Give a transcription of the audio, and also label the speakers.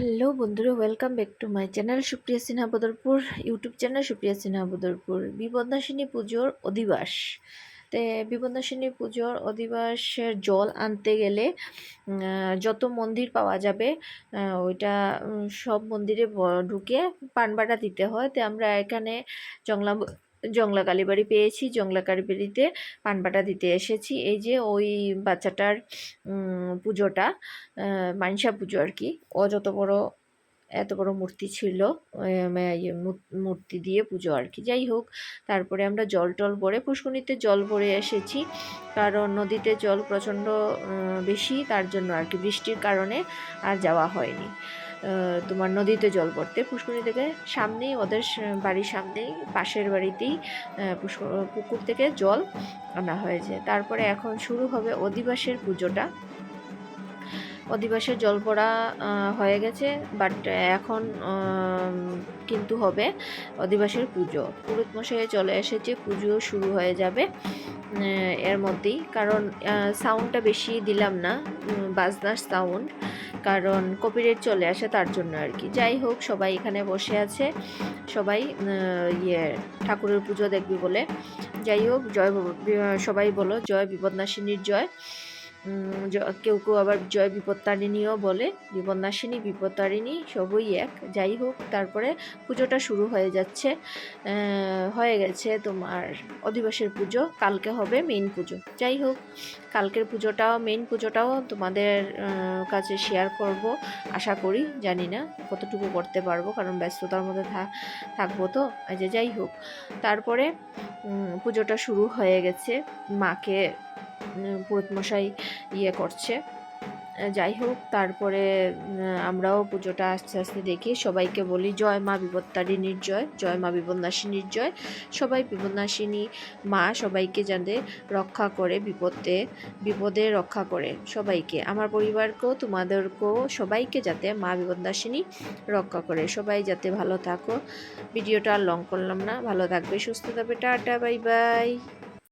Speaker 1: Hello বন্ধুরা, welcome back to my channel Supriya Sinha Badarpur YouTube channel Supriya Sinha Badarpur. বিপন্যাসিনী পুজোর অধিবাস। তো বিপন্যাসিনী পুজোর অধিবাসের জল আনতে গেলে যত মন্দির পাওয়া যাবে ওইটা সব মন্দিরে ঢুকে পানবাটা দিতে হয়। তো আমরা এখানে জংলা কালীবাড়ি পেয়েছি, জংলা কালীবাড়িতে পানবাটা দিতে এসেছি। এই যে ওই বাচ্চাটার পুজোটা মানসা পুজো আর কি। ও এত বড় মূর্তি ছিল, মূর্তি দিয়ে পুজো আর কি। যাই হোক, তারপরে আমরা জল টল ভরে পুষ্করিণীতে জল ভরে এসেছি, কারণ নদীতে জল প্রচণ্ড বেশি, তার জন্য আর কি বৃষ্টির কারণে আর যাওয়া হয়নি তোমার নদীতে জল ভরতে। পুষ্করিণী থেকে সামনেই, ওদের বাড়ির সামনেই, পাশের বাড়িতেই পুকুর থেকে জল আনা হয়েছে। তারপরে এখন শুরু হবে অধিবাসের পুজোটা। অধিবাসের জল পড়া হয়ে গেছে, বাট এখন কিন্তু হবে অধিবাসের পুজো। পুরোহিত মশাই চলে এসেছে, পুজো শুরু হয়ে যাবে এর মধ্যেই। কারণ সাউন্ডটা বেশি দিলাম না, বাজনার সাউন্ড, কারণ কপিরাইট চলে আসে, তার জন্য আর কি। যাই হোক, সবাই এখানে বসে আছে, সবাই ঠাকুরের পুজো দেখবি বলে। যাই হোক, সবাই বলো জয় বিপদনাশিনীর জয়। কেউ কেউ আবার জয় বিপত্তারিণীও বলে, বিপদনাশিনী বিপত্তারিণী সবই এক। যাই হোক, তারপরে পুজোটা শুরু হয়ে যাচ্ছে, হয়ে গেছে তোমার অধিবাসের পুজো। কালকে হবে মেইন পুজো। যাই হোক, কালকের পুজোটাও, মেইন পুজোটাও তোমাদের কাছে শেয়ার করব আশা করি। জানি না কতটুকু করতে পারবো, কারণ ব্যস্ততার মধ্যে থাকবো তো। যাই হোক, তারপরে পুজোটা শুরু হয়ে গেছে, মাকে পুরোহিত মশাই করছে। যাই হোক, তারপরে আমরাও পুজোটা আস্তে আস্তে দেখি, সবাইকে বলি জয় মা বিপত্তারিণীর জয়, জয় মা বিপদনাশিনীর জয়। সবাই বিপদনাশিনী মা সবাইকে যাতে রক্ষা করে, বিপদে রক্ষা করে সবাইকে, আমার পরিবারকেও, তোমাদেরকেও, সবাইকে যাতে মা বিপদনাশিনী রক্ষা করে। সবাই যাতে ভালো থাকো। ভিডিওটা আর লং করলাম না, ভালো থাকবে, সুস্থ থাকবে, টাটা, বাই বাই।